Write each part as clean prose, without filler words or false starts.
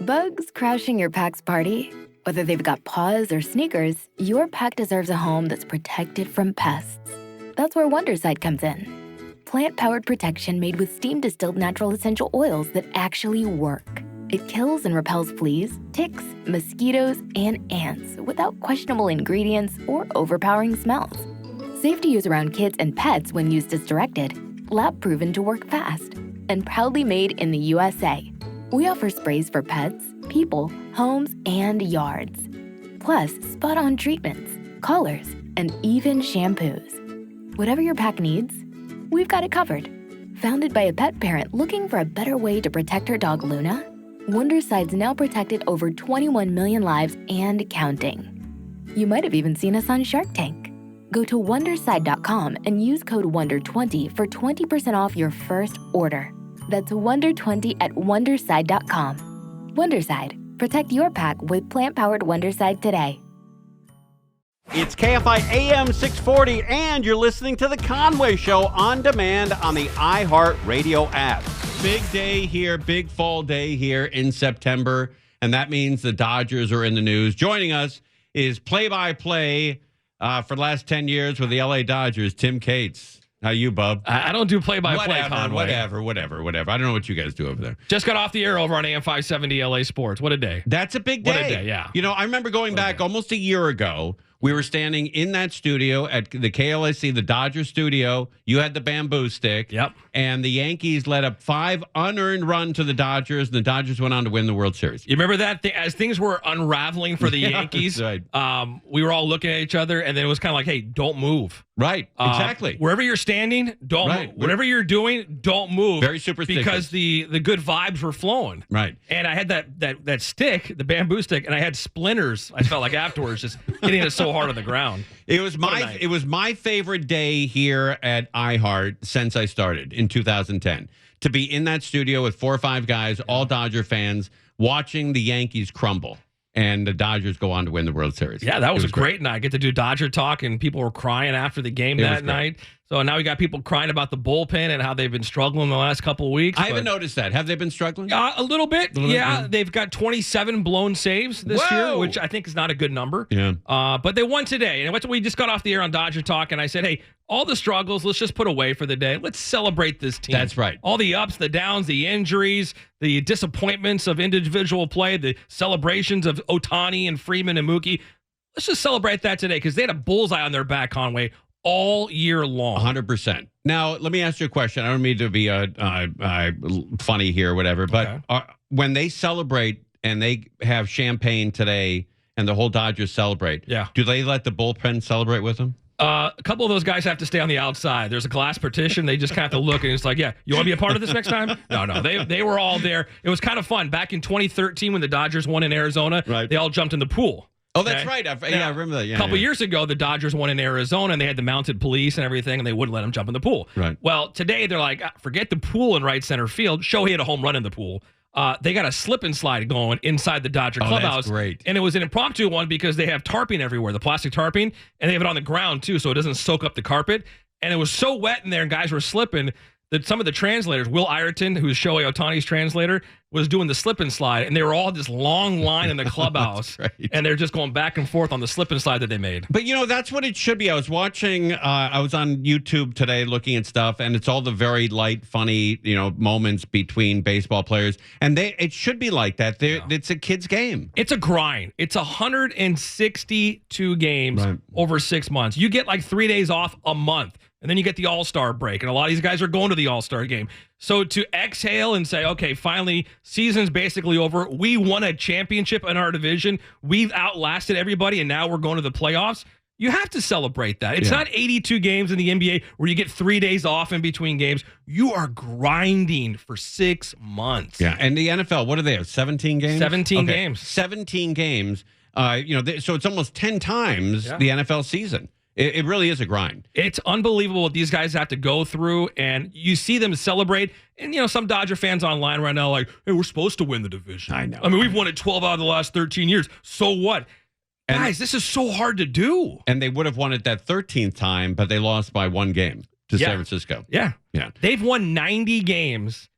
Bugs crashing your pack's party? Whether they've got paws or sneakers, your pack deserves a home that's protected from pests. That's where Wondercide comes in. Plant-powered protection made with steam-distilled natural essential oils that actually work. It kills and repels fleas, ticks, mosquitoes, and ants without questionable ingredients or overpowering smells. Safe to use around kids and pets when used as directed. Lab-proven to work fast. And proudly made in the USA. We offer sprays for pets, people, homes, and yards. Plus, spot-on treatments, collars, and even shampoos. Whatever your pack needs, we've got it covered. Founded by a pet parent looking for a better way to protect her dog Luna, Wondercide's now protected over 21 million lives and counting. You might have even seen us on Shark Tank. Go to Wondercide.com and use code WONDER20 for 20% off your first order. That's WONDER20 at Wondercide.com. Wondercide. Protect your pack with plant-powered Wondercide today. It's KFI AM 640, and you're listening to The Conway Show on demand on the iHeartRadio app. Big day here, big fall day here in September, and that means the Dodgers are in the news. Joining us is play-by-play for the last 10 years with the LA Dodgers, Tim Cates. How you, bub? I don't do play-by-play, Conway. Whatever. I don't know what you guys do over there. Just got off the air over on AM 570 LA Sports. What a day. That's a big day. What a day, yeah. You know, I remember going back almost a year ago. We were standing in that studio at the KLAC, the Dodgers studio. You had the bamboo stick. Yep. And the Yankees led a 5 unearned run to the Dodgers, and the Dodgers went on to win the World Series. You remember that? As things were unraveling for the Yankees, right. We were all looking at each other, and then it was kind of like, hey, don't move. Right, exactly. Wherever you're standing, don't move. Whatever you're doing, don't move. Very superstitious. Because the good vibes were flowing. Right. And I had that stick, the bamboo stick, and I had splinters, I felt like afterwards, just hitting it so hard on the ground. It was my favorite day here at iHeart since I started in 2010. To be in that studio with 4 or 5 guys, all Dodger fans, watching the Yankees crumble. And the Dodgers go on to win the World Series. Yeah, that was a great night. I get to do Dodger talk, and people were crying after the game that night. So now we got people crying about the bullpen and how they've been struggling the last couple of weeks. I haven't noticed that. Have they been struggling? A little bit. They've got 27 blown saves this year, which I think is not a good number. Yeah. But they won today. And we just got off the air on Dodger Talk, and I said, hey, all the struggles, let's just put away for the day. Let's celebrate this team. That's right. All the ups, the downs, the injuries, the disappointments of individual play, the celebrations of Ohtani and Freeman and Mookie. Let's just celebrate that today because they had a bullseye on their back, Conway, all year long. 100%. Now, let me ask you a question. I don't mean to be funny here or whatever, but when they celebrate and they have champagne today and the whole Dodgers celebrate, do they let the bullpen celebrate with them? A couple of those guys have to stay on the outside. There's a glass partition. They just kind of have to look, and it's like, yeah, you want to be a part of this next time? No. They were all there. It was kind of fun. Back in 2013 when the Dodgers won in Arizona, they all jumped in the pool. Oh, that's right. I remember that. Yeah, a couple years ago, the Dodgers won in Arizona, and they had the mounted police and everything, and they wouldn't let them jump in the pool. Right. Well, today they're like, forget the pool in right center field. Shohei had a home run in the pool. They got a slip and slide going inside the Dodger clubhouse. That's great. And it was an impromptu one because they have tarping everywhere, the plastic tarping, and they have it on the ground too, so it doesn't soak up the carpet. And it was so wet in there, and guys were slipping that some of the translators, Will Ireton, who's Shohei Ohtani's translator, was doing the slip and slide, and they were all this long line in the clubhouse, and they're just going back and forth on the slip and slide that they made. But, you know, that's what it should be. I was watching, I was on YouTube today looking at stuff, and it's all the very light, funny, moments between baseball players, and it should be like that. It's a kid's game. It's a grind. It's 162 games over 6 months. You get like 3 days off a month. And then you get the All-Star break, and a lot of these guys are going to the All-Star game. So to exhale and say, okay, finally, season's basically over. We won a championship in our division. We've outlasted everybody, and now we're going to the playoffs. You have to celebrate that. It's not 82 games in the NBA where you get 3 days off in between games. You are grinding for 6 months. Yeah, and the NFL, what do they have, 17 games? 17 games. 17 games. So it's almost 10 times the NFL season. It really is a grind. It's unbelievable what these guys have to go through, and you see them celebrate. And, some Dodger fans online right now are like, hey, we're supposed to win the division. I know. I mean, we've won it 12 out of the last 13 years. So what? Guys, this is so hard to do. And they would have won it that 13th time, but they lost by 1 game to San Francisco. Yeah. They've won 90 games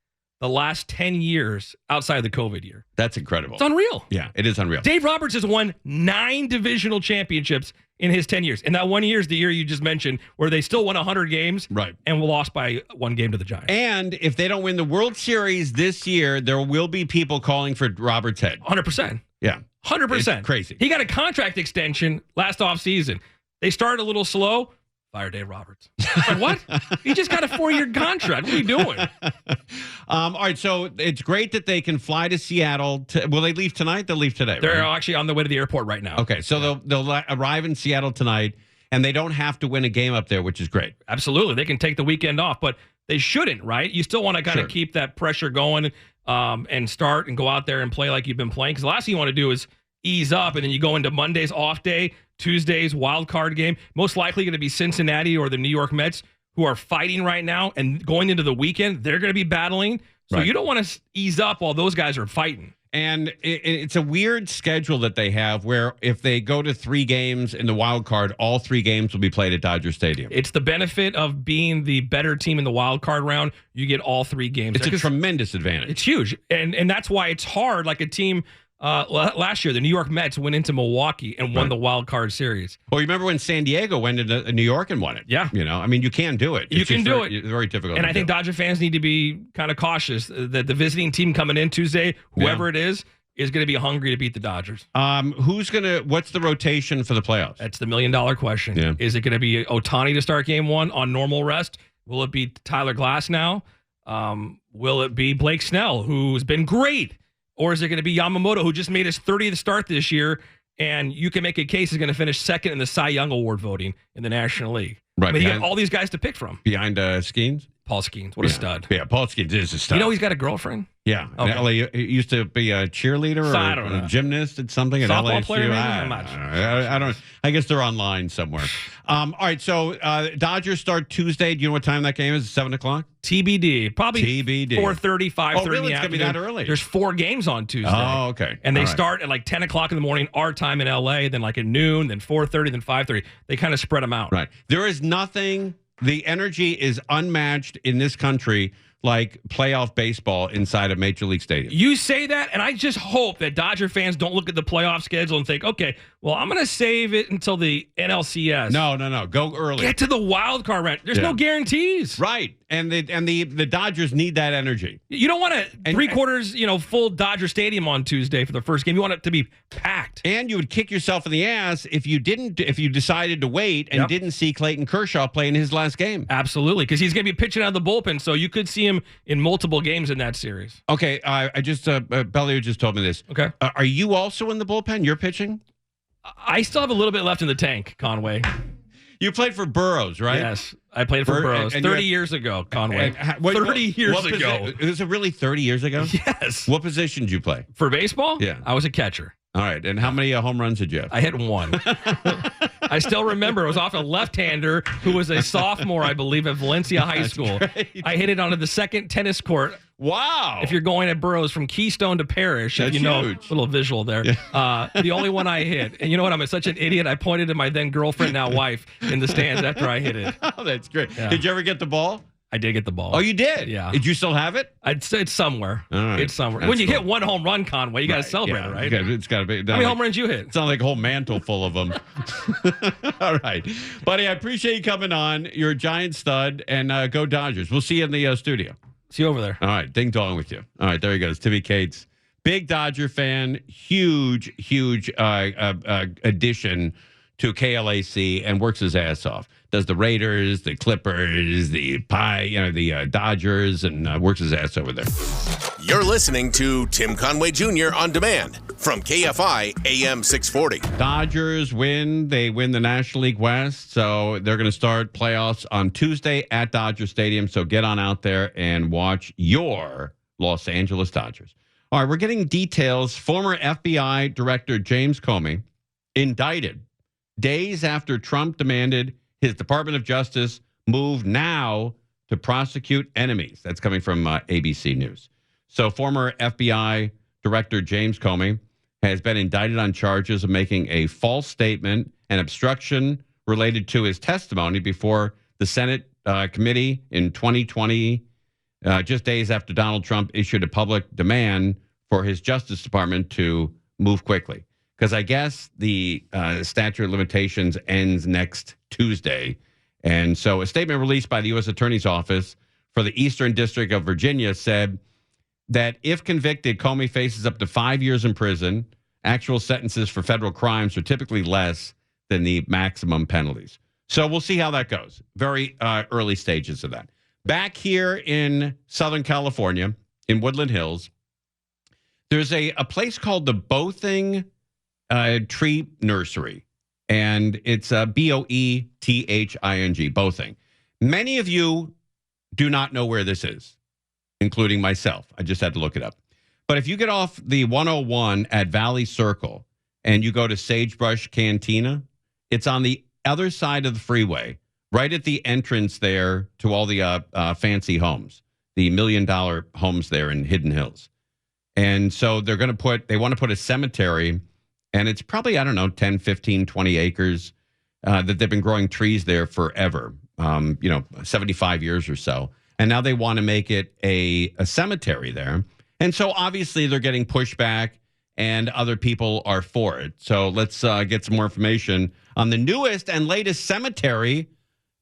the last 10 years outside of the COVID year. That's incredible. It's unreal. Yeah, it is unreal. Dave Roberts has won 9 divisional championships in his 10 years. And that 1 year is the year you just mentioned where they still won 100 games and lost by 1 game to the Giants. And if they don't win the World Series this year, there will be people calling for Roberts' head. 100%. Yeah. 100%. It's crazy. He got a contract extension last offseason. They started a little slow. Fire Dave Roberts. Like, what? He just got a 4-year contract. What are you doing? All right, so it's great that they can fly to Seattle. Will they leave tonight? They'll leave today, They're actually on the way to the airport right now. Okay, so they'll arrive in Seattle tonight, and they don't have to win a game up there, which is great. Absolutely. They can take the weekend off, but they shouldn't, right? You still want to kind of keep that pressure going and start and go out there and play like you've been playing, because the last thing you want to do is ease up, and then you go into Monday's off day, Tuesday's wild card game, most likely going to be Cincinnati or the New York Mets, who are fighting right now, and going into the weekend, they're going to be battling. So you don't want to ease up while those guys are fighting. And it's a weird schedule that they have where if they go to 3 games in the wild card, all 3 games will be played at Dodger Stadium. It's the benefit of being the better team in the wild card round. You get all 3 games. It's a tremendous advantage. It's huge. And that's why it's hard. Like a team last year, the New York Mets went into Milwaukee and won the wild card series. Well, you remember when San Diego went into New York and won it? Yeah. You know, I mean, you can do it. You can do it. It's very difficult. And I think Dodger fans need to be kind of cautious that the visiting team coming in Tuesday, whoever it is going to be hungry to beat the Dodgers. What's the rotation for the playoffs? That's the $1 million question. Yeah. Is it going to be Ohtani to start game 1 on normal rest? Will it be Tyler Glass now? Will it be Blake Snell, who's been great? Or is it going to be Yamamoto, who just made his 30th start this year, and you can make a case he's going to finish second in the Cy Young Award voting in the National League? Right. I mean, you got all these guys to pick from. Behind Skeens? Paul Skeens. What a stud. Yeah, Paul Skeens is a stud. You know he's got a girlfriend? Yeah. Okay. In LA, he used to be a cheerleader or a gymnast at something at Softball LSU. player, maybe? I don't. I guess they're online somewhere. All right, so Dodgers start Tuesday. Do you know what time that game is? 7 o'clock? TBD. Probably TBD. 4:30, 5:30 Oh, really? in the It's going to be that early? There's 4 games on Tuesday. Oh, okay. And they start at like 10 o'clock in the morning, our time in LA, then like at noon, then 4:30, then 5:30. They kind of spread them out. Right. There is nothing. The energy is unmatched in this country like playoff baseball inside of Major League Stadium. You say that, and I just hope that Dodger fans don't look at the playoff schedule and think, okay, well, I'm going to save it until the NLCS. No. Go early. Get to the wild card round. There's no guarantees. Right. And the Dodgers need that energy. You don't want a three-quarters, full Dodger Stadium on Tuesday for the first game. You want it to be packed. And you would kick yourself in the ass if you decided to wait and didn't see Clayton Kershaw play in his last game. Absolutely, because he's going to be pitching out of the bullpen, so you could see him in multiple games in that series. Okay, I just Bellio just told me this. Okay, are you also in the bullpen? You're pitching? I still have a little bit left in the tank, Conway. You played for Burroughs, right? Yes, I played for Burroughs 30 years ago, Conway. 30 years ago. Was it really 30 years ago? Yes. What position did you play? For baseball? Yeah. I was a catcher. All right. And how many home runs did you have? I hit 1. I still remember it was off a left-hander who was a sophomore, I believe, at Valencia High School. Great. I hit it onto the second tennis court. Wow. If you're going at Burroughs from Keystone to Parrish, that's huge. Little visual there. Yeah. The only one I hit. And you know what? I'm such an idiot. I pointed to my then girlfriend, now wife, in the stands after I hit it. Oh, that's great. Yeah. Did you ever get the ball? I did get the ball. Oh, you did? Yeah. Did you still have it? I'd say it's somewhere. All right. It's somewhere. That's When you cool. hit 1 home run, Conway, you got to celebrate it, right? It's got to be. How many home runs you hit? It's not like a whole mantle full of them. All right. Buddy, I appreciate you coming on. You're a giant stud, and go Dodgers. We'll see you in the studio. See you over there. All right. Ding dong with you. All right. There he goes. Timmy Cates. Big Dodger fan. Huge addition to KLAC and works his ass off. Does the Raiders, the Clippers, the Dodgers, and works his ass over there. You're listening to Tim Conway Jr. on demand from KFI AM 640. Dodgers win. They win the National League West, so they're going to start playoffs on Tuesday at Dodger Stadium. So get on out there and watch your Los Angeles Dodgers. All right, we're getting details. Former FBI Director James Comey indicted days after Trump demanded his Department of Justice move now to prosecute enemies. That's coming from ABC News. So former FBI Director James Comey has been indicted on charges of making a false statement and obstruction related to his testimony before the Senate committee in 2020 just days after Donald Trump issued a public demand for his Justice Department to move quickly. Because I guess the statute of limitations ends next Tuesday. And so a statement released by the U.S. Attorney's Office for the Eastern District of Virginia said that if convicted, Comey faces up to 5 years in prison. Actual sentences for federal crimes are typically less than the maximum penalties. So we'll see how that goes. Very early stages of that. Back here in Southern California, in Woodland Hills, there's a place called the Boething Tree Nursery, and it's Boething, Boething. Many of you do not know where this is, including myself. I just had to look it up. But if you get off the 101 at Valley Circle and you go to Sagebrush Cantina, it's on the other side of the freeway, right at the entrance there to all the fancy homes, the $1 million homes there in Hidden Hills. And so they want to put a cemetery, and it's probably, 10, 15, 20 acres that they've been growing trees there forever, 75 years or so. And now they want to make it a cemetery there. And so obviously they're getting pushback and other people are for it. So let's get some more information on the newest and latest cemetery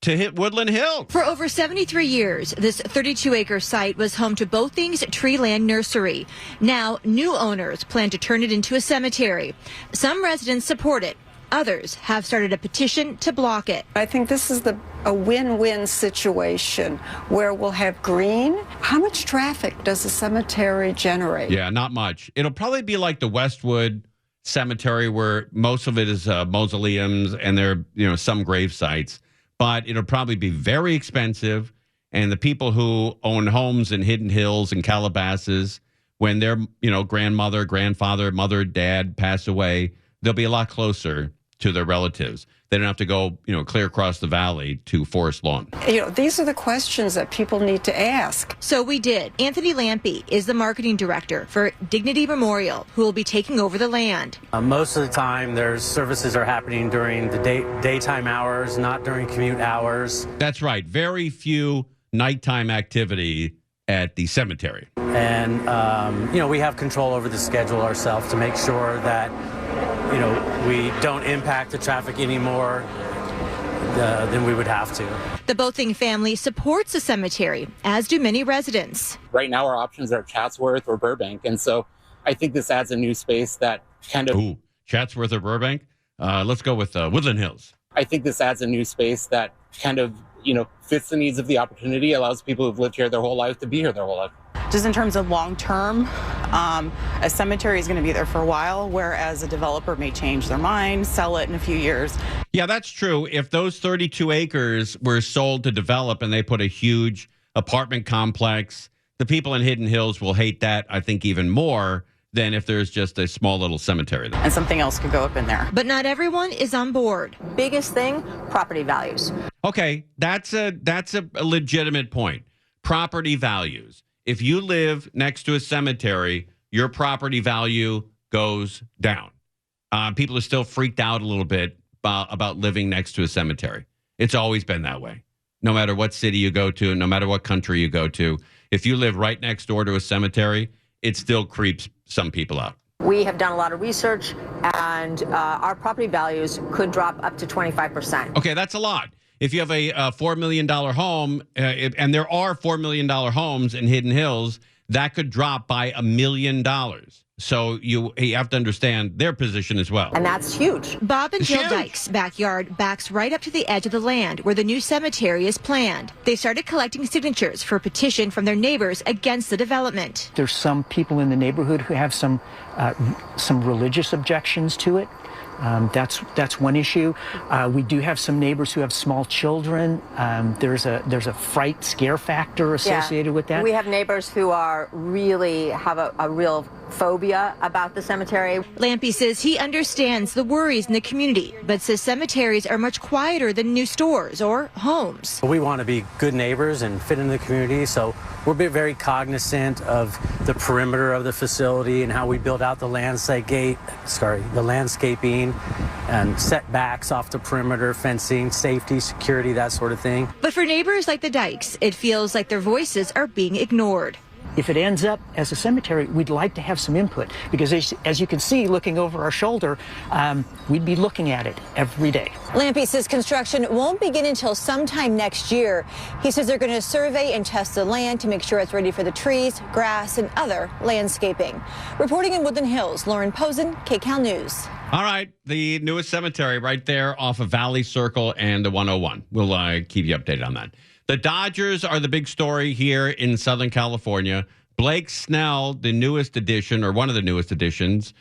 to hit Woodland Hills. For over 73 years, this 32-acre site was home to Boething's Treeland Nursery. Now, new owners plan to turn it into a cemetery. Some residents support it. Others have started a petition to block it. I think this is a win-win situation where we'll have green. How much traffic does a cemetery generate? Yeah, not much. It'll probably be like the Westwood Cemetery, where most of it is mausoleums and there are, some grave sites. But it'll probably be very expensive. And the people who own homes in Hidden Hills and Calabasas, when their, grandmother, grandfather, mother, dad pass away, they'll be a lot closer to their relatives. They don't have to go, clear across the valley to Forest Lawn. These are the questions that people need to ask. So we did. Anthony Lampe is the marketing director for Dignity Memorial, who will be taking over the land. Most of the time, there's services are happening during the daytime hours, not during commute hours. That's right. Very few nighttime activity at the cemetery. And, we have control over the schedule ourselves to make sure that we don't impact the traffic any more than we would have to. The Boething family supports the cemetery, as do many residents. Right now, our options are Chatsworth or Burbank, and so I think this adds a new space that kind of... Ooh, Chatsworth or Burbank? Let's go with Woodland Hills. I think this adds a new space that kind of, fits the needs of the opportunity, allows people who've lived here their whole life to be here their whole life. Just in terms of long term, a cemetery is going to be there for a while, whereas a developer may change their mind, sell it in a few years. Yeah, that's true. If those 32 acres were sold to develop and they put a huge apartment complex, the people in Hidden Hills will hate that, I think, even more than if there's just a small little cemetery there. And something else could go up in there. But not everyone is on board. Biggest thing, property values. Okay, that's a legitimate point. Property values. If you live next to a cemetery, your property value goes down. People are still freaked out a little bit about living next to a cemetery. It's always been that way. No matter what city you go to, no matter what country you go to, if you live right next door to a cemetery, it still creeps some people out. We have done a lot of research, and our property values could drop up to 25%. Okay, that's a lot. If you have a $4 million home, and there are $4 million homes in Hidden Hills, that could drop by $1 million. So you have to understand their position as well. And that's huge. Bob and Jill Dyke's backyard backs right up to the edge of the land where the new cemetery is planned. They started collecting signatures for a petition from their neighbors against the development. There's some people in the neighborhood who have some religious objections to it. That's one issue. We do have some neighbors who have small children. There's a fright scare factor associated with that. We have neighbors who are really have a real phobia about the cemetery. Lampe says he understands the worries in the community, but says cemeteries are much quieter than new stores or homes. We want to be good neighbors and fit in the community, so we're very cognizant of the perimeter of the facility and how we build out the landscaping fencing and setbacks off the perimeter, fencing, safety, security, that sort of thing. But for neighbors like the Dykes, it feels like their voices are being ignored. If it ends up as a cemetery, we'd like to have some input because as you can see, looking over our shoulder, we'd be looking at it every day. Lampy says construction won't begin until sometime next year. He says they're going to survey and test the land to make sure it's ready for the trees, grass, and other landscaping. Reporting in Woodland Hills, Lauren Posen, KCAL News. All right, the newest cemetery right there off of Valley Circle and the 101. We'll keep you updated on that. The Dodgers are the big story here in Southern California. Blake Snell, the newest addition, or one of the newest additions,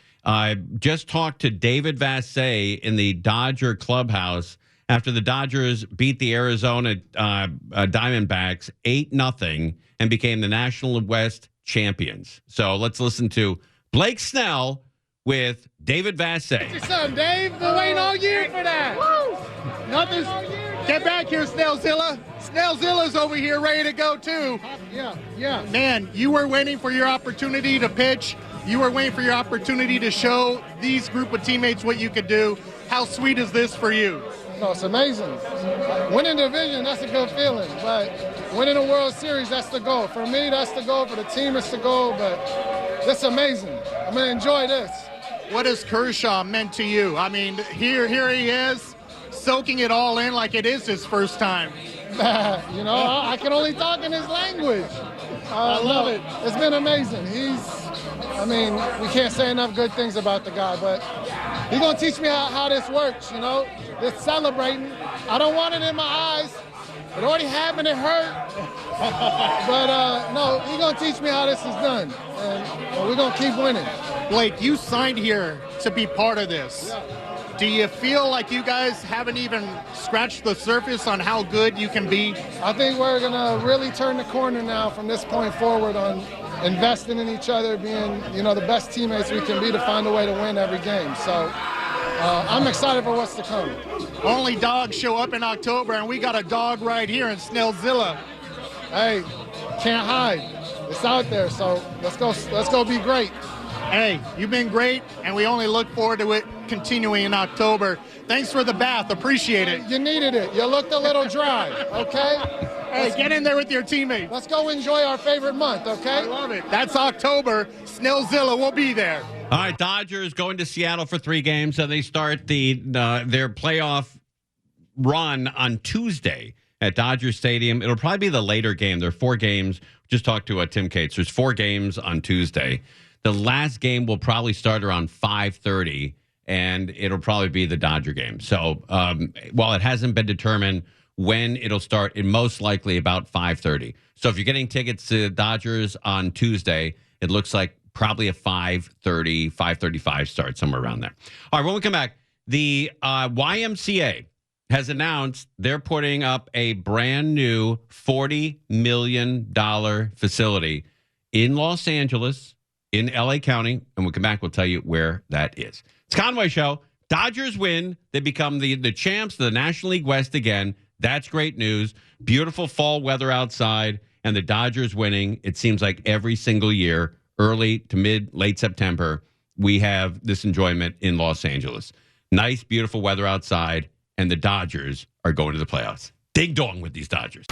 just talked to David Vassegh in the Dodger clubhouse after the Dodgers beat the Arizona Diamondbacks 8-0 and became the National West champions. So let's listen to Blake Snell with David Vassegh. What's your son, Dave? Been waiting all year for that. Woo! Nothing's... Get back here, Snellzilla. Snellzilla's over here ready to go, too. Yeah. Man, you were waiting for your opportunity to pitch. You were waiting for your opportunity to show these group of teammates what you could do. How sweet is this for you? No, it's amazing. Winning the division, that's a good feeling. But winning the World Series, that's the goal. For me, that's the goal. For the team, it's the goal. But that's amazing. I'm going to enjoy this. What has Kershaw meant to you? I mean, here he is, soaking it all in like it is his first time. You know, I can only talk in his language. I love it. It's been amazing. We can't say enough good things about the guy, but he's going to teach me how this works, you know, this celebrating. I don't want it in my eyes. It already happened, it hurt. But, no, he's going to teach me how this is done, and we're going to keep winning. Blake, you signed here to be part of this. Yeah. Do you feel like you guys haven't even scratched the surface on how good you can be? I think we're going to really turn the corner now from this point forward on investing in each other, being, you know, the best teammates we can be to find a way to win every game. So I'm excited for what's to come. Only dogs show up in October, and we got a dog right here in Snellzilla. Hey, can't hide. It's out there, so let's go be great. Hey, you've been great, and we only look forward to it continuing in October. Thanks for the bath. Appreciate it. You needed it. You looked a little dry, okay? Hey, get in there with your teammates. Let's go enjoy our favorite month, okay? I love it. That's October. Snellzilla will be there. All right, Dodgers going to Seattle for 3 games, and they start their playoff run on Tuesday at Dodger Stadium. It'll probably be the later game. There are 4 games. Just talked to Tim Cates. There's 4 games on Tuesday. The last game will probably start around 5:30, and it'll probably be the Dodger game. So while it hasn't been determined when it'll start, it most likely about 5:30. So if you're getting tickets to the Dodgers on Tuesday, it looks like probably a 5:30, 5:35 start, somewhere around there. All right, when we come back, the YMCA has announced they're putting up a brand new $40 million facility in Los Angeles, in L.A. County, and when we come back, we'll tell you where that is. It's Conway Show. Dodgers win. They become the champs of the National League West again. That's great news. Beautiful fall weather outside, and the Dodgers winning. It seems like every single year, early to late September, we have this enjoyment in Los Angeles. Nice, beautiful weather outside, and the Dodgers are going to the playoffs. Ding dong with these Dodgers.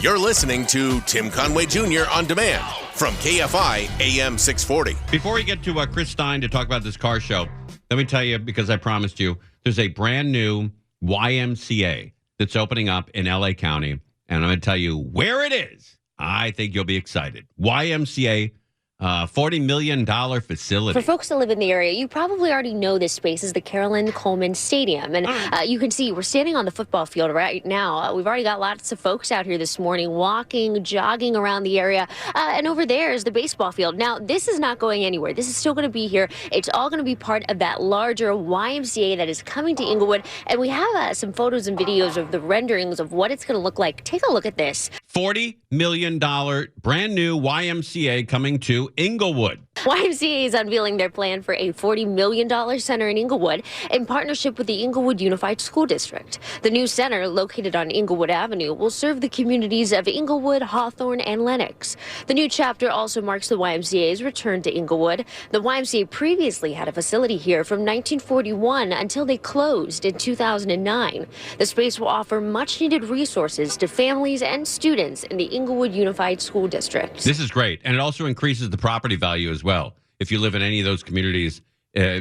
You're listening to Tim Conway Jr. On Demand from KFI AM 640. Before we get to Chris Stein to talk about this car show, let me tell you, because I promised you, there's a brand new YMCA that's opening up in L.A. County, and I'm going to tell you where it is. I think you'll be excited. YMCA, $40 million facility. For folks that live in the area, you probably already know this space is the Carolyn Coleman Stadium. And you can see we're standing on the football field right now. We've already got lots of folks out here this morning walking, jogging around the area. And over there is the baseball field. Now, this is not going anywhere. This is still going to be here. It's all going to be part of that larger YMCA that is coming to Inglewood. And we have some photos and videos of the renderings of what it's going to look like. Take a look at this. $40 million brand new YMCA coming to to Inglewood. YMCA is unveiling their plan for a $40 million center in Inglewood in partnership with the Inglewood Unified School District. The new center, located on Inglewood Avenue, will serve the communities of Inglewood, Hawthorne, and Lenox. The new chapter also marks the YMCA's return to Inglewood. The YMCA previously had a facility here from 1941 until they closed in 2009. The space will offer much-needed resources to families and students in the Inglewood Unified School District. This is great, and it also increases the property value as well. If you live in any of those communities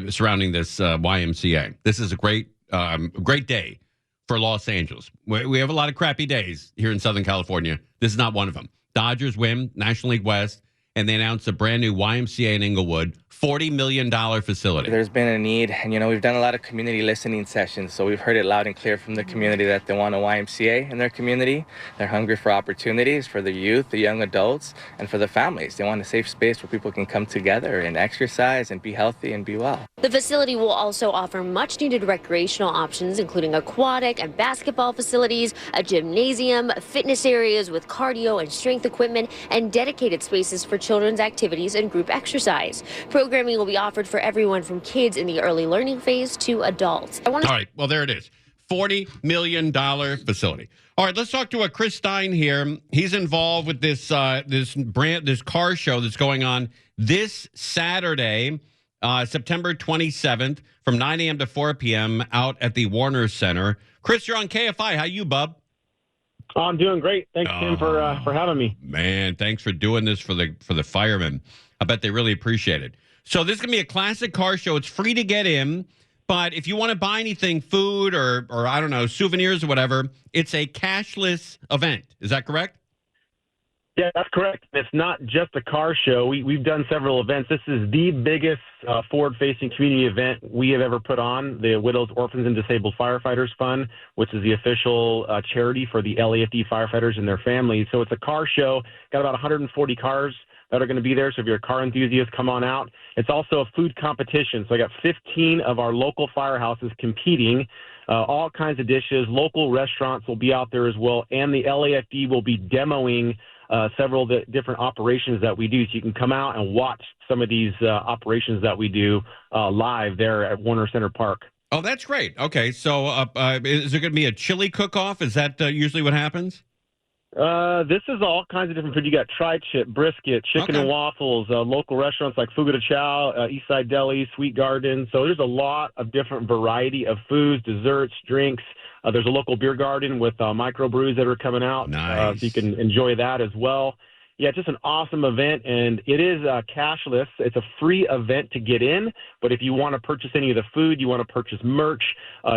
surrounding this YMCA, this is a great day for Los Angeles. We have a lot of crappy days here in Southern California. This is not one of them. Dodgers win National League West, and they announced a brand new YMCA in Inglewood, $40 million facility. There's been a need, and we've done a lot of community listening sessions, so we've heard it loud and clear from the community that they want a YMCA in their community. They're hungry for opportunities for the youth, the young adults, and for the families. They want a safe space where people can come together and exercise and be healthy and be well. The facility will also offer much-needed recreational options, including aquatic and basketball facilities, a gymnasium, fitness areas with cardio and strength equipment, and dedicated spaces for children's activities and group exercise. Programming will be offered for everyone from kids in the early learning phase to adults. All right, well, there it is. $40 million facility. All right, let's talk to Chris Stein here. He's involved with this this car show that's going on this Saturday, September 27th, from 9 a.m. to 4 p.m. out at the Warner Center. Chris, you're on KFI. How you, bub? Oh, I'm doing great. Thanks, Tim, for having me. Man, thanks for doing this for the firemen. I bet they really appreciate it. So this is going to be a classic car show. It's free to get in, but if you want to buy anything, food or I don't know, souvenirs or whatever, it's a cashless event. Is that correct? Yeah, that's correct. It's not just a car show. We've done several events. This is the biggest forward-facing community event we have ever put on, the Widows, Orphans, and Disabled Firefighters Fund, which is the official charity for the LAFD firefighters and their families. So it's a car show, got about 140 cars that are going to be there. So if you're a car enthusiast, come on out. It's also a food competition. So I got 15 of our local firehouses competing, all kinds of dishes. Local restaurants will be out there as well. And the LAFD will be demoing several of the different operations that we do. So you can come out and watch some of these operations that we do live there at Warner Center Park. Oh, that's great. Okay. So is there going to be a chili cook-off? Is that usually what happens? This is all kinds of different food. You got tri-tip, brisket, chicken and waffles, local restaurants like Fuga de Chow, Eastside Deli, Sweet Garden. So there's a lot of different variety of foods, desserts, drinks. There's a local beer garden with microbrews that are coming out. Nice. So you can enjoy that as well. Yeah, just an awesome event, and it is cashless. It's a free event to get in, but if you want to purchase any of the food, you want to purchase merch,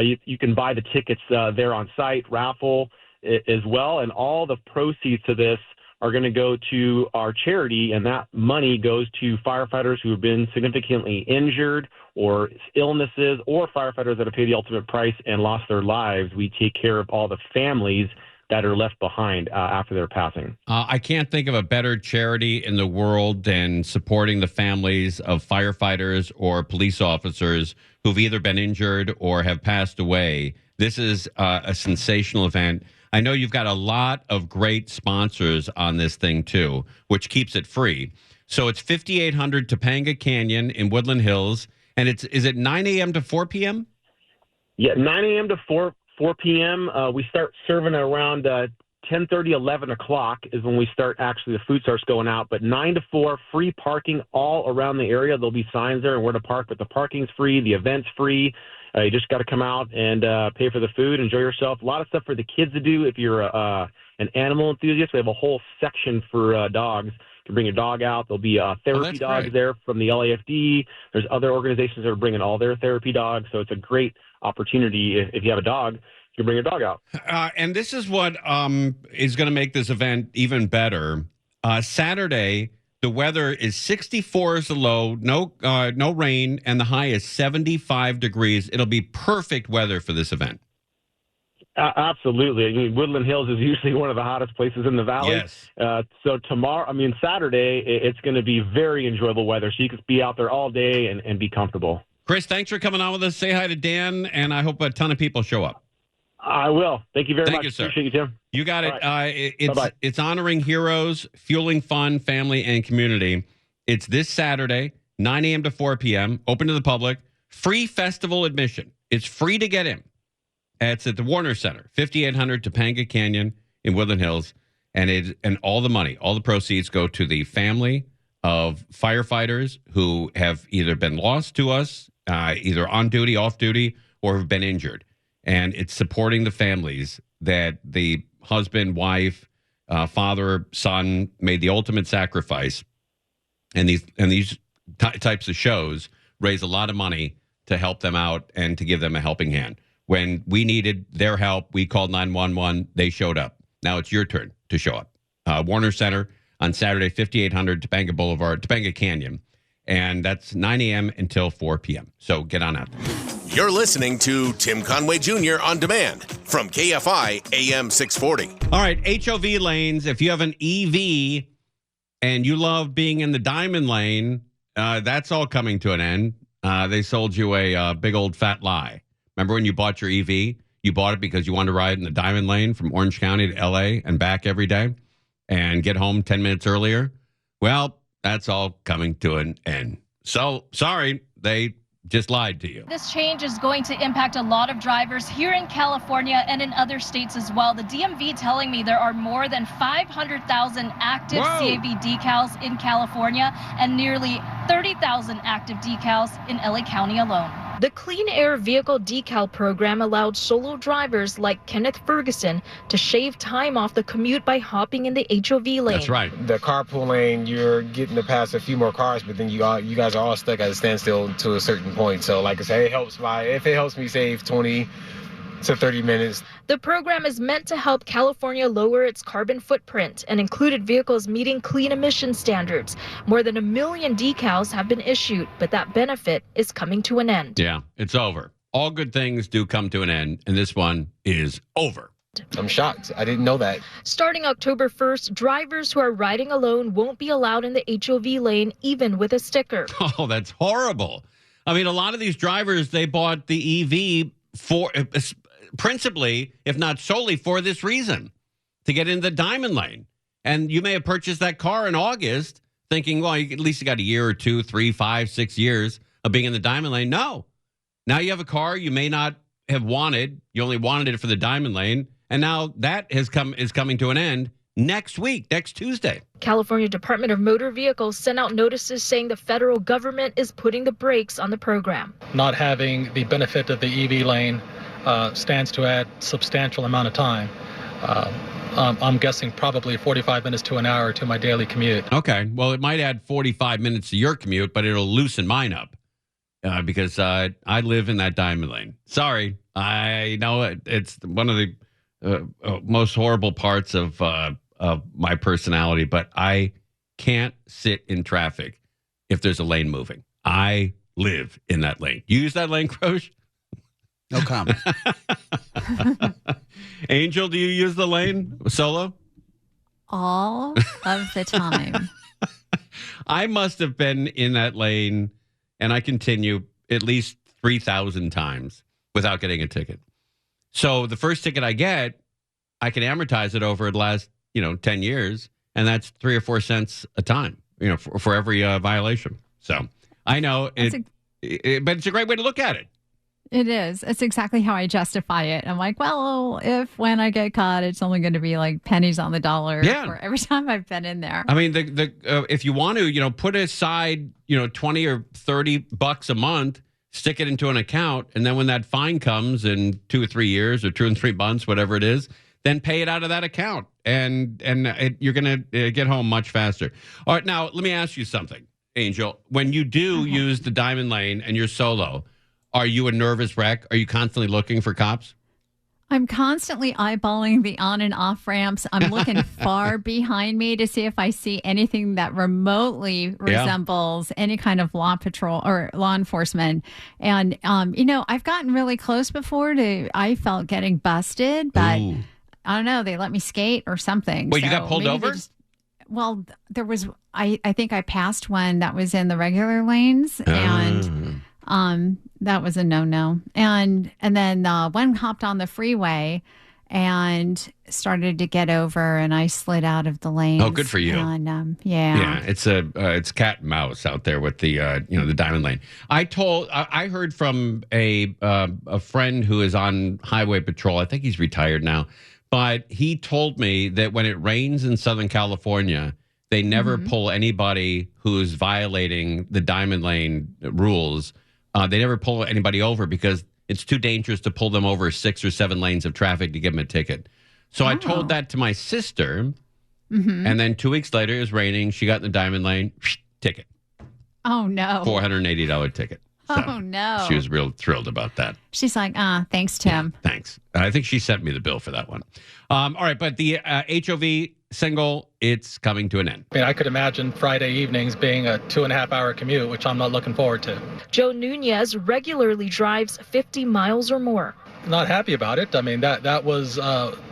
you can buy the tickets there on site, raffle as well, and all the proceeds to this are going to go to our charity, and that money goes to firefighters who have been significantly injured or illnesses, or firefighters that have paid the ultimate price and lost their lives. We take care of all the families that are left behind after their passing. I can't think of a better charity in the world than supporting the families of firefighters or police officers who've either been injured or have passed away. This is a sensational event. I know you've got a lot of great sponsors on this thing, too, which keeps it free. So it's 5800 Topanga Canyon in Woodland Hills. And is it 9 a.m. to 4 p.m.? Yeah, 9 a.m. to 4 p.m. We start serving around 10:30, 11 o'clock is when we start, actually, the food starts going out. But 9 to 4, free parking all around the area. There'll be signs there and where to park, but the parking's free. The event's free. You just got to come out and pay for the food, enjoy yourself. A lot of stuff for the kids to do if you're an animal enthusiast. We have a whole section for dogs. You can bring your dog out. There'll be therapy dogs great. there from the LAFD. There's other organizations that are bringing all their therapy dogs, so it's a great opportunity. If you have a dog, you can bring your dog out. And this is what is going to make this event even better. Saturday, the weather is 64 is the low, no rain, and the high is 75 degrees. It'll be perfect weather for this event. Absolutely. I mean, Woodland Hills is usually one of the hottest places in the valley. Yes. So Saturday, it's going to be very enjoyable weather. So you can be out there all day and be comfortable. Chris, thanks for coming on with us. Say hi to Dan, and I hope a ton of people show up. I will. Thank you very much. Thank you, sir. Appreciate you, Tim. You got it. Right. It's honoring heroes, fueling fun, family, and community. It's this Saturday, 9 a.m. to 4 p.m., open to the public, free festival admission. It's free to get in. It's at the Warner Center, 5800 Topanga Canyon in Woodland Hills. And all the money, all the proceeds go to the family of firefighters who have either been lost to us, either on duty, off duty, or have been injured. And it's supporting the families that the husband, wife, father, son made the ultimate sacrifice. And these types of shows raise a lot of money to help them out and to give them a helping hand. When we needed their help, we called 911. They showed up. Now it's your turn to show up. Warner Center on Saturday, 5800 Topanga Canyon. And that's 9 a.m. until 4 p.m. So get on out there. You're listening to Tim Conway Jr. On Demand from KFI AM 640. All right, HOV lanes. If you have an EV and you love being in the diamond lane, that's all coming to an end. They sold you a big old fat lie. Remember when you bought your EV? You bought it because you wanted to ride in the diamond lane from Orange County to L.A. and back every day and get home 10 minutes earlier. Well, that's all coming to an end. So, sorry, they just lied to you. This change is going to impact a lot of drivers here in California and in other states as well. The DMV telling me there are more than 500,000 active CAV decals in California and nearly 30,000 active decals in LA County alone. The Clean Air Vehicle Decal program allowed solo drivers like Kenneth Ferguson to shave time off the commute by hopping in the HOV lane. That's right. The carpool lane, you're getting to pass a few more cars, but then you guys are all stuck at a standstill to a certain point. So like I say, if it helps me save 20 to 30 minutes. The program is meant to help California lower its carbon footprint and included vehicles meeting clean emission standards. More than 1 million decals have been issued, but that benefit is coming to an end. Yeah, it's over. All good things do come to an end, and this one is over. I'm shocked. I didn't know that. Starting October 1st, drivers who are riding alone won't be allowed in the HOV lane, even with a sticker. Oh, that's horrible. I mean, a lot of these drivers, they bought the EV for principally, if not solely, for this reason, to get in the diamond lane. And you may have purchased that car in August thinking, well, at least you got a year or 2, 3, 5, 6 years of being in the diamond lane. No. Now you have a car you may not have wanted. You only wanted it for the diamond lane. And now that is coming to an end next week, next Tuesday. California Department of Motor Vehicles sent out notices saying the federal government is putting the brakes on the program. Not having the benefit of the EV lane stands to add substantial amount of time. I'm guessing probably 45 minutes to an hour to my daily commute. Okay. Well, it might add 45 minutes to your commute, but it'll loosen mine up because I live in that diamond lane. Sorry. I know it's one of the most horrible parts of my personality, but I can't sit in traffic if there's a lane moving. I live in that lane. You use that lane, Croce? No comment. Angel, do you use the lane solo? All of the time. I must have been in that lane, and I continue at least 3,000 times without getting a ticket. So the first ticket I get, I can amortize it over the last 10 years, and that's 3 or 4 cents a time, for every violation. So I know but it's a great way to look at it. It is. It's exactly how I justify it. I'm like, well, when I get caught, it's only going to be like pennies on the dollar for every time I've been in there. I mean, if you want to, put aside, 20 or 30 bucks a month, stick it into an account, and then when that fine comes in 2 or 3 years or 2 and 3 months, whatever it is, then pay it out of that account, and you're going to get home much faster. All right, now let me ask you something, Angel. When you do use the diamond lane and you're solo, are you a nervous wreck? Are you constantly looking for cops? I'm constantly eyeballing the on and off ramps. I'm looking far behind me to see if I see anything that remotely resembles any kind of law patrol or law enforcement. And, I've gotten really close before I felt getting busted, but I don't know. They let me skate or something. Wait, you got pulled over? Well, there was, I think I passed one that was in the regular lanes and, that was a no-no. And then one hopped on the freeway and started to get over, and I slid out of the lane. Oh, good for you. And, Yeah, it's cat and mouse out there with the the diamond lane. I heard from a friend who is on highway patrol. I think he's retired now, but he told me that when it rains in Southern California, they never pull anybody who's violating the diamond lane rules. They never pull anybody over because it's too dangerous to pull them over 6 or 7 lanes of traffic to give them a ticket. So I told that to my sister, and then 2 weeks later, it was raining. She got in the diamond lane, ticket. Oh, no. $480 ticket. So oh, no. She was real thrilled about that. She's like, thanks, Tim. Yeah, thanks. I think she sent me the bill for that one. All right, but the HOV single, it's coming to an end. I mean, I could imagine Friday evenings being a 2.5-hour commute, which I'm not looking forward to. Joe Nunez regularly drives 50 miles or more. Not happy about it. I mean, that was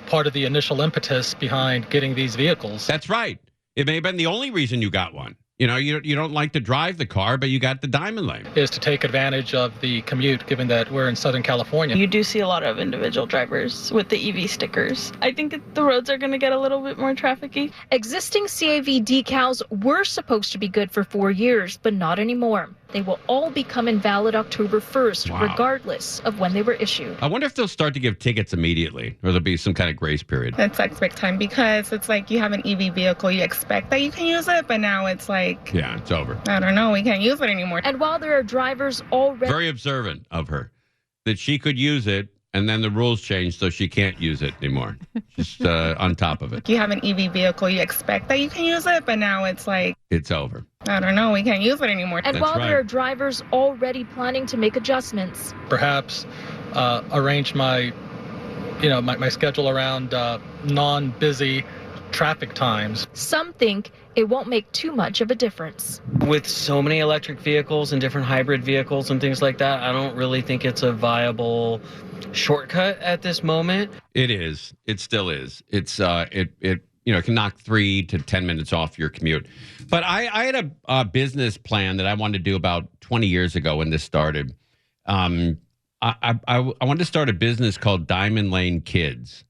part of the initial impetus behind getting these vehicles. That's right. It may have been the only reason you got one. You know, you don't like to drive the car, but you got the diamond lane. Is to take advantage of the commute, given that we're in Southern California. You do see a lot of individual drivers with the EV stickers. I think the roads are going to get a little bit more trafficy. Existing CAV decals were supposed to be good for 4 years, but not anymore. They will all become invalid October 1st, regardless of when they were issued. I wonder if they'll start to give tickets immediately, or there'll be some kind of grace period. That's expect time because it's like you have an EV vehicle, you expect that you can use it, but now it's like... Yeah, it's over. I don't know, we can't use it anymore. And while there are drivers already... Very observant of her, that she could use it, and then the rules changed so she can't use it anymore. Just on top of it. You have an EV vehicle, you expect that you can use it, but now it's like... It's over. I don't know, we can't use it anymore. And while there are drivers already planning to make adjustments. Perhaps arrange my schedule around non-busy traffic times. Some think it won't make too much of a difference. With so many electric vehicles and different hybrid vehicles and things like that, I don't really think it's a viable shortcut at this moment. It is. It still is. It's it can knock 3 to 10 minutes off your commute. But I had a business plan that I wanted to do about 20 years ago when this started. I wanted to start a business called Diamond Lane Kids,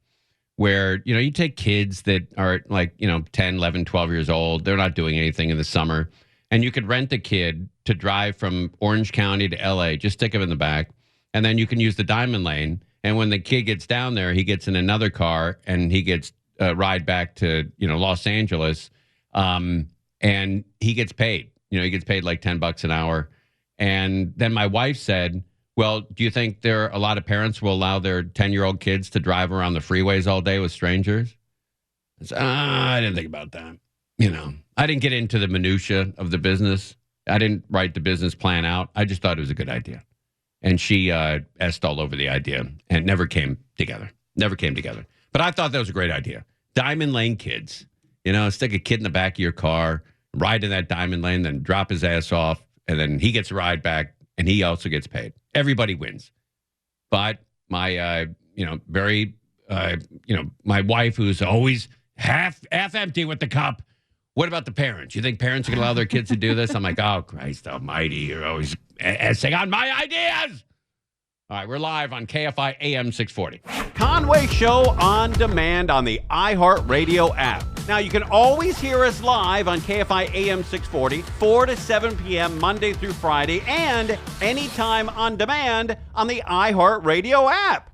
where, you take kids that are like, 10, 11, 12 years old. They're not doing anything in the summer. And you could rent a kid to drive from Orange County to LA, just stick him in the back. And then you can use the Diamond Lane. And when the kid gets down there, he gets in another car and he gets a ride back to, Los Angeles. And he gets paid. He gets paid like $10 an hour. And then my wife said, well, do you think there are a lot of parents will allow their 10-year-old kids to drive around the freeways all day with strangers? I said, I didn't think about that. I didn't get into the minutia of the business. I didn't write the business plan out. I just thought it was a good idea. And she essed all over the idea and never came together. But I thought that was a great idea. Diamond Lane Kids. Stick a kid in the back of your car, ride in that Diamond Lane, then drop his ass off, and then he gets a ride back, and he also gets paid. Everybody wins. But my, my wife, who's always half empty with the cup. What about the parents? You think parents are going to allow their kids to do this? I'm like, oh, Christ almighty. You're always essaying on my ideas. All right, we're live on KFI AM 640. Conway Show on demand on the iHeartRadio app. Now, you can always hear us live on KFI AM 640, 4 to 7 p.m. Monday through Friday, and anytime on demand on the iHeartRadio app.